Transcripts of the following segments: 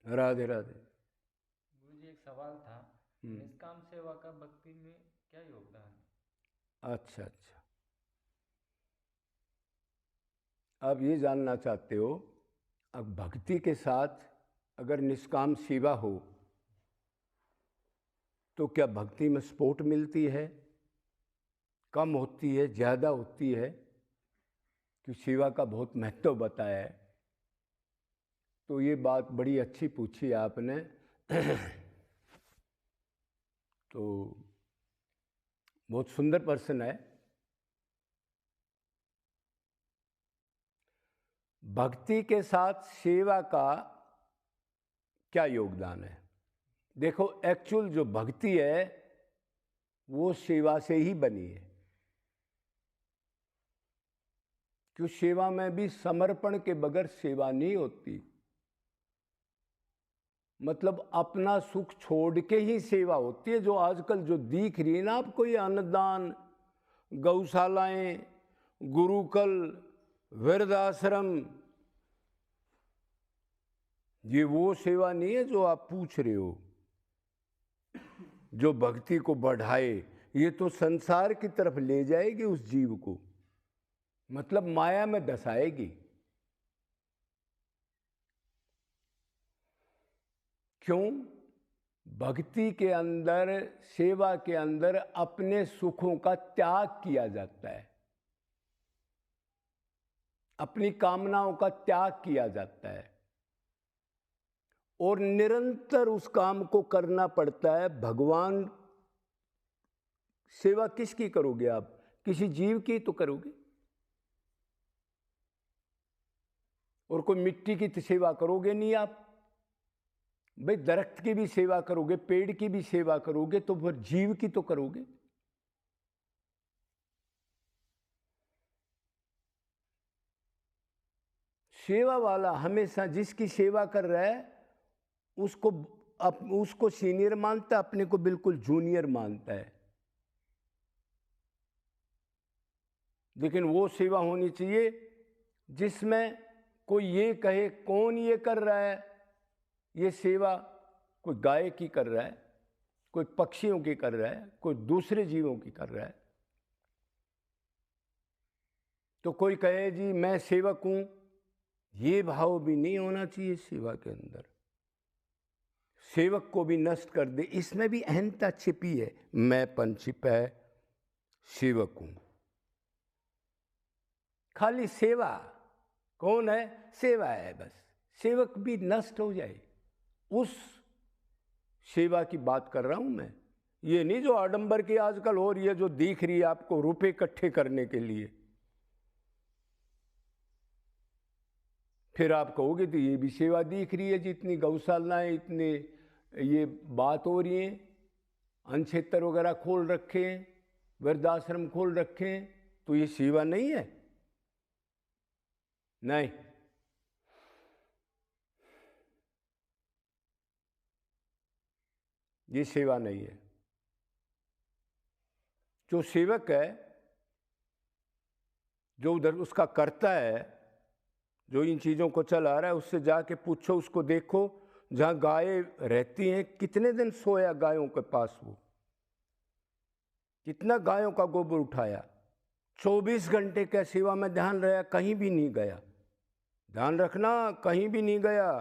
राधे राधे। गुरुजी एक सवाल था, निष्काम सेवा का भक्ति में क्या योगदान है? अच्छा अच्छा, आप ये जानना चाहते हो, अब भक्ति के साथ अगर निष्काम सेवा हो तो क्या भक्ति में स्पोर्ट मिलती है, कम होती है, ज़्यादा होती है? कि सेवा का बहुत महत्व बताया है। तो ये बात बड़ी अच्छी पूछी आपने। तो बहुत सुंदर प्रश्न है। भक्ति के साथ सेवा का क्या योगदान है? देखो, एक्चुअल जो भक्ति है वो सेवा से ही बनी है। क्यों? सेवा में भी समर्पण के बगैर सेवा नहीं होती। मतलब अपना सुख छोड़ के ही सेवा होती है। जो आजकल जो दिख रही है ना आपको, ये अन्नदान, गौशालाएं, गुरुकुल, वृद्धाश्रम, ये वो सेवा नहीं है जो आप पूछ रहे हो, जो भक्ति को बढ़ाए। ये तो संसार की तरफ ले जाएगी उस जीव को, मतलब माया में दसाएगी। क्यों? भक्ति के अंदर, सेवा के अंदर अपने सुखों का त्याग किया जाता है, अपनी कामनाओं का त्याग किया जाता है, और निरंतर उस काम को करना पड़ता है। भगवान सेवा किसकी करोगे आप? किसी जीव की तो करोगे। और कोई मिट्टी की तो सेवा करोगे नहीं आप। भाई दरख्त की भी सेवा करोगे, पेड़ की भी सेवा करोगे, तो फिर जीव की तो करोगे। सेवा वाला हमेशा जिसकी सेवा कर रहा है उसको सीनियर मानता है, अपने को बिल्कुल जूनियर मानता है। लेकिन वो सेवा होनी चाहिए जिसमें कोई ये कहे कौन ये कर रहा है ये सेवा। कोई गाय की कर रहा है, कोई पक्षियों की कर रहा है, कोई दूसरे जीवों की कर रहा है। तो कोई कहे जी मैं सेवक हूं, ये भाव भी नहीं होना चाहिए सेवा के अंदर। सेवक को भी नष्ट कर दे, इसमें भी अहंता छिपी है। मैंपन छिपा है, सेवक हूं। खाली सेवा, कौन है? सेवा है बस। सेवक भी नष्ट हो जाए, उस सेवा की बात कर रहा हूं मैं। ये नहीं जो आडंबर की आजकल हो रही है, जो दिख रही है आपको रुपए इकट्ठे करने के लिए। फिर आप कहोगे तो ये भी सेवा दिख रही है, जितनी गौशालाएं, इतने ये बात हो रही है, अन्न क्षेत्र वगैरह खोल रखे हैं, वृद्धाश्रम खोल रखे हैं, तो ये सेवा नहीं है? नहीं, ये सेवा नहीं है। जो सेवक है, जो उधर उसका करता है, जो इन चीज़ों को चला रहा है, उससे जाके पूछो, उसको देखो जहाँ गाय रहती हैं, कितने दिन सोया गायों के पास, वो कितना गायों का गोबर उठाया, 24 घंटे क्या सेवा में ध्यान रहा, कहीं भी नहीं गया। ध्यान रखना, कहीं भी नहीं गया।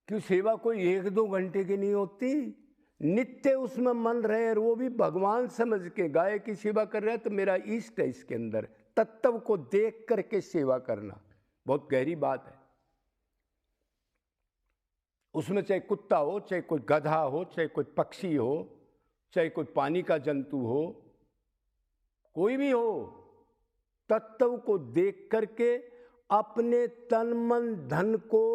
क्यों? सेवा कोई 1-2 घंटे की नहीं होती, नित्य उसमें मन रहे। और वो भी भगवान समझ के गाय की सेवा कर रहा है तो मेरा इष्ट है। इसके अंदर तत्व को देख करके सेवा करना बहुत गहरी बात है। उसमें चाहे कुत्ता हो, चाहे कोई गधा हो, चाहे कोई पक्षी हो, चाहे कोई पानी का जंतु हो, कोई भी हो, तत्व को देख करके अपने तन मन धन को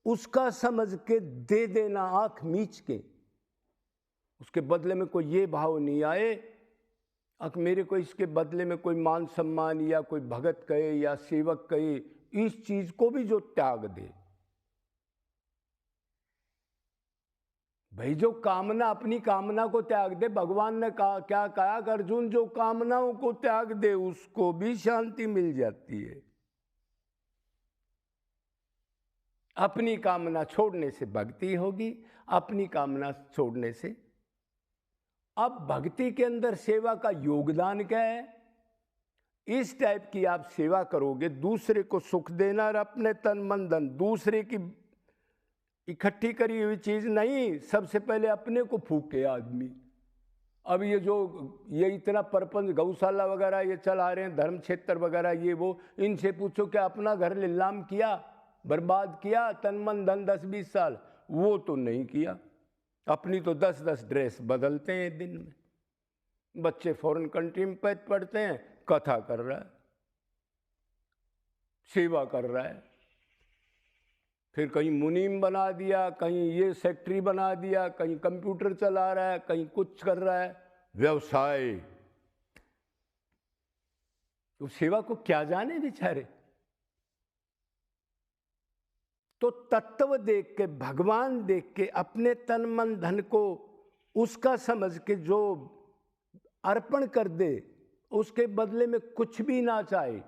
उसका समझ के दे देना, आंख मीच के। उसके बदले में कोई ये भाव नहीं आए मेरे को इसके बदले में कोई मान सम्मान या कोई भगत कहे या सेवक कहे, इस चीज को भी जो त्याग दे। भाई जो कामना, अपनी कामना को त्याग दे। भगवान ने कहा, क्या कहा कि अर्जुन जो कामनाओं को त्याग दे उसको भी शांति मिल जाती है। अपनी कामना छोड़ने से भक्ति होगी, अपनी कामना छोड़ने से। अब भक्ति के अंदर सेवा का योगदान क्या है? इस टाइप की आप सेवा करोगे, दूसरे को सुख देना और अपने तन मन धन, दूसरे की इकट्ठी करी हुई चीज नहीं, सबसे पहले अपने को फूके आदमी। अब ये इतना परपंच गौशाला वगैरह ये चला रहे हैं, धर्म क्षेत्र वगैरह ये वो, इनसे पूछो क्या अपना घर लीलाम किया, बर्बाद किया तन मन धन 10-20 साल? वो तो नहीं किया। अपनी तो 10-10 ड्रेस बदलते हैं दिन में। बच्चे फॉरेन कंट्री में पढ़ते हैं, कथा कर रहा है, सेवा कर रहा है, फिर कहीं मुनीम बना दिया, कहीं ये सेक्रेटरी बना दिया, कहीं कंप्यूटर चला रहा है, कहीं कुछ कर रहा है, व्यवसाय। तो सेवा को क्या जाने बेचारे। तो तत्व देख के, भगवान देख के, अपने तन मन धन को उसका समझ के जो अर्पण कर दे, उसके बदले में कुछ भी ना चाहे,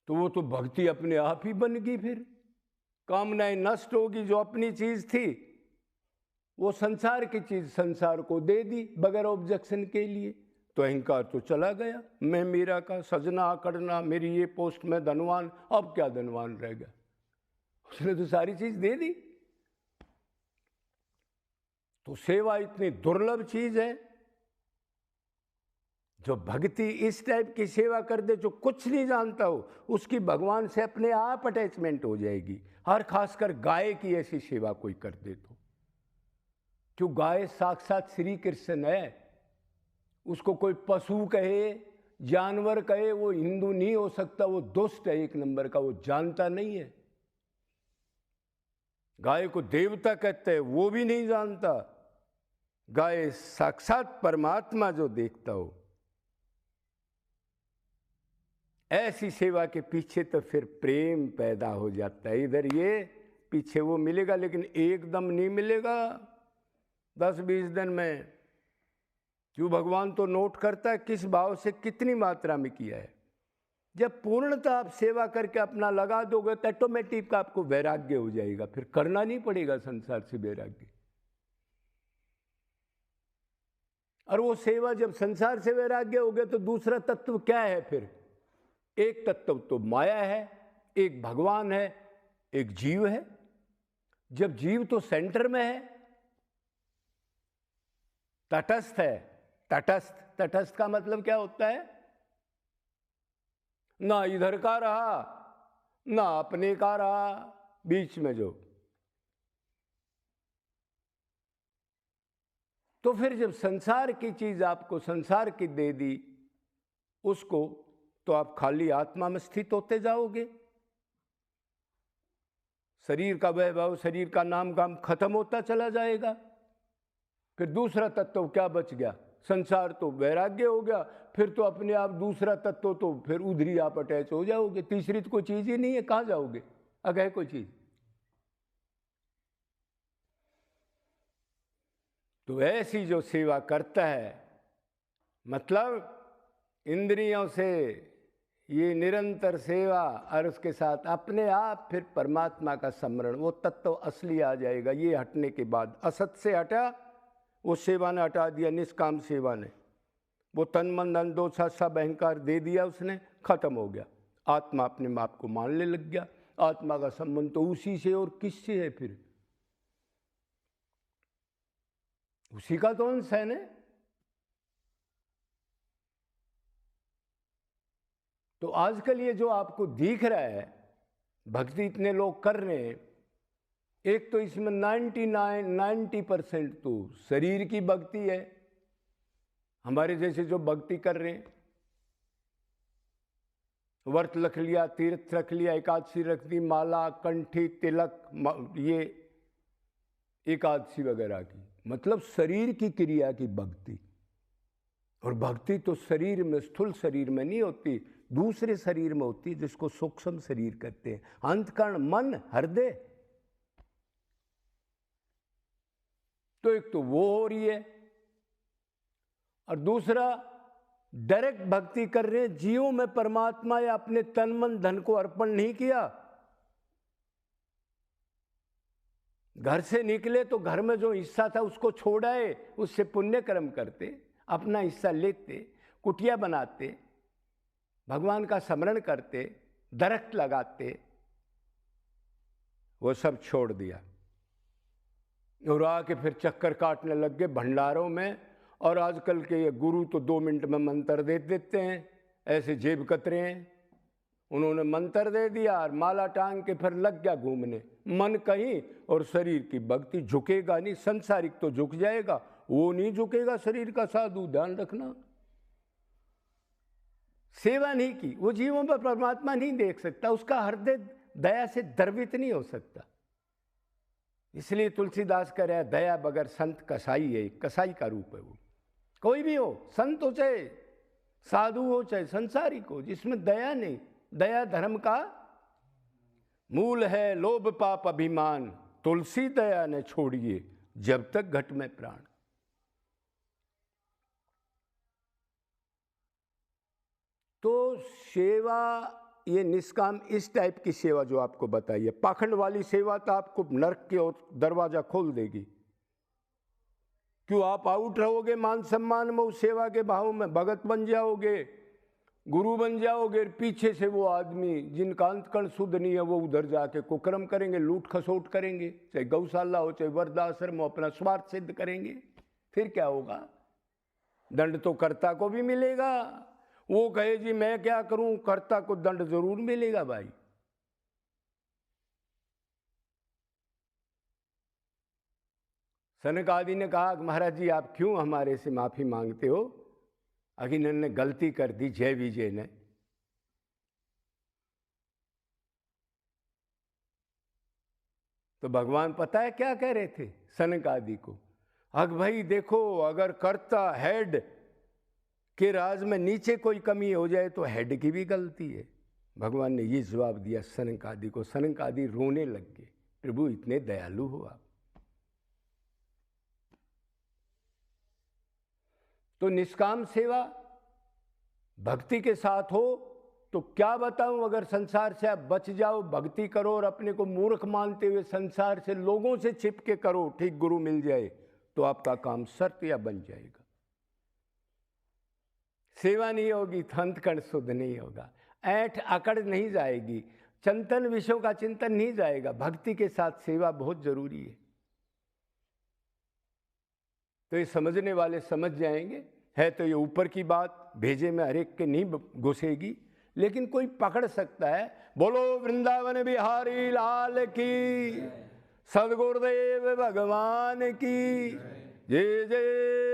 तो वो तो भक्ति अपने आप ही बन गई। फिर कामनाएं नष्ट होगी। जो अपनी चीज थी वो संसार की चीज संसार को दे दी बगैर ऑब्जेक्शन के लिए, तो अहंकार तो चला गया। मैं मेरा का सजना आकड़ना, मेरी ये पोस्ट में धनवान, अब क्या धनवान रह गया? उसने तो सारी चीज दे दी। तो सेवा इतनी दुर्लभ चीज है। जो भक्ति इस टाइप की सेवा कर दे, जो कुछ नहीं जानता हो, उसकी भगवान से अपने आप अटैचमेंट हो जाएगी। और खासकर गाय की ऐसी सेवा कोई कर दे तो, क्यों गाय साक्षात श्री कृष्ण है। उसको कोई पशु कहे, जानवर कहे, वो हिंदू नहीं हो सकता, वो दुष्ट है एक नंबर का, वो जानता नहीं है। गाय को देवता कहते हैं, वो भी नहीं जानता। गाय साक्षात परमात्मा जो देखता हो। ऐसी सेवा के पीछे तो फिर प्रेम पैदा हो जाता है। इधर ये, पीछे वो मिलेगा, लेकिन एकदम नहीं मिलेगा 10-20 दिन में। क्यों? भगवान तो नोट करता है किस भाव से कितनी मात्रा में किया है। जब पूर्णतः आप सेवा करके अपना लगा दोगे तो ऑटोमेटिक आपको वैराग्य हो जाएगा, फिर करना नहीं पड़ेगा संसार से वैराग्य। और वो सेवा जब संसार से वैराग्य हो गया तो दूसरा तत्व क्या है फिर? एक तत्व तो माया है, एक भगवान है, एक जीव है। जब जीव तो सेंटर में है, तटस्थ है। तटस्थ का मतलब क्या होता है? ना इधर का रहा ना अपने का रहा, बीच में जो। तो फिर जब संसार की चीज आपको संसार की दे दी उसको, तो आप खाली आत्मा में स्थित होते जाओगे। शरीर का वैभव, शरीर का नाम गाम खत्म होता चला जाएगा। फिर दूसरा तत्व क्या बच गया? संसार तो वैराग्य हो गया। फिर तो अपने आप दूसरा तत्व तो फिर उधर ही आप अटैच हो जाओगे। तीसरी तो कोई चीज ही नहीं है, कहां जाओगे अगर है कोई चीज? तो ऐसी जो सेवा करता है, मतलब इंद्रियों से ये निरंतर सेवा और उसके साथ अपने आप फिर परमात्मा का स्मरण, वो तत्व असली आ जाएगा। ये हटने के बाद असत से हटा, वो सेवा ने हटा दिया, निष्काम सेवा ने। वो तन मन धन दोषा सब अहंकार दे दिया उसने, खत्म हो गया। आत्मा अपने आप को मानने लग गया। आत्मा का संबंध तो उसी से और किससे है? फिर उसी का तो अंश है ना। तो आजकल ये जो आपको दिख रहा है, भक्ति इतने लोग कर रहे हैं, एक तो इसमें 90% तो शरीर की भक्ति है। हमारे जैसे जो भक्ति कर रहे हैं, व्रत रख लिया, तीर्थ रख लिया, एकादशी रख दी, माला, कंठी, तिलक, ये एकादशी वगैरह की, मतलब शरीर की क्रिया की भक्ति। और भक्ति तो शरीर में, स्थूल शरीर में नहीं होती, दूसरे शरीर में होती है, जिसको सूक्ष्म शरीर कहते हैं। अंतःकरण, मन, हृदय। तो एक तो वो हो रही है, और दूसरा डायरेक्ट भक्ति कर रहे हैं, जीवों में परमात्मा या अपने तन मन धन को अर्पण नहीं किया। घर से निकले तो घर में जो हिस्सा था उसको छोड़ आए, उससे पुण्य कर्म करते, अपना हिस्सा लेते, कुटिया बनाते, भगवान का स्मरण करते, दरख्त लगाते, वो सब छोड़ दिया और आके फिर चक्कर काटने लग गए भंडारों में। और आजकल के ये गुरु तो 2 मिनट में मंत्र दे देते हैं, ऐसे जेब कतरे हैं। उन्होंने मंत्र दे दिया और माला टांग के फिर लग गया घूमने, मन कहीं और शरीर की भक्ति। झुकेगा नहीं, संसारिक तो झुक जाएगा, वो नहीं झुकेगा शरीर का साधु, ध्यान रखना। सेवा नहीं की, वो जीवों पर परमात्मा नहीं देख सकता, उसका हृदय दया से द्रवित नहीं हो सकता। इसलिए तुलसीदास कह रहा है, दया बगैर संत कसाई है, कसाई का रूप है वो। कोई भी हो, संत हो चाहे साधु हो चाहे संसारिक हो, जिसमें दया नहीं। दया धर्म का मूल है, लोभ पाप अभिमान, तुलसी दया ने छोड़िए जब तक घट में प्राण। तो सेवा, ये निष्काम इस टाइप की सेवा जो आपको बताइए, पाखंड वाली सेवा तो आपको नरक के ओर दरवाजा खोल देगी। क्यों आप आउट रहोगे मान सम्मान में, उस सेवा के भाव में भगत बन जाओगे, गुरु बन जाओगे। पीछे से वो आदमी जिनका अंतकरण शुद्ध नहीं है, वो उधर जाके कुकर्म करेंगे, लूट खसोट करेंगे, चाहे गौशाला हो चाहे वृद्धाश्रम हो, अपना स्वार्थ सिद्ध करेंगे। फिर क्या होगा? दंड तो कर्ता को भी मिलेगा। वो कहे जी मैं क्या करूं, कर्ता को दंड जरूर मिलेगा भाई। सनक आदि ने कहा महाराज जी आप क्यों हमारे से माफी मांगते हो, अगिनन ने गलती कर दी जय विजय ने। तो भगवान पता है क्या कह रहे थे सनक आदि को? अग भाई देखो, अगर कर्ता हेड के राज में नीचे कोई कमी हो जाए तो हेड की भी गलती है। भगवान ने ये जवाब दिया सनक आदि को। सनक आदि रोने लग गए, प्रभु इतने दयालु हो आप। तो निष्काम सेवा भक्ति के साथ हो तो क्या बताऊं, अगर संसार से आप बच जाओ, भक्ति करो और अपने को मूर्ख मानते हुए संसार से लोगों से छिपके करो, ठीक गुरु मिल जाए तो आपका काम शर्त या बन जाएगा। सेवा नहीं होगी तो अंतकरण शुद्ध नहीं होगा, ऐठ अकड़ नहीं जाएगी, चिंतन विषयों का चिंतन नहीं जाएगा। भक्ति के साथ सेवा बहुत जरूरी है। तो ये समझने वाले समझ जाएंगे। है तो ये ऊपर की बात, भेजे में हर एक के नहीं घुसेगी, लेकिन कोई पकड़ सकता है। बोलो वृंदावन बिहारी लाल की, सदगुरुदेव भगवान की जय जय।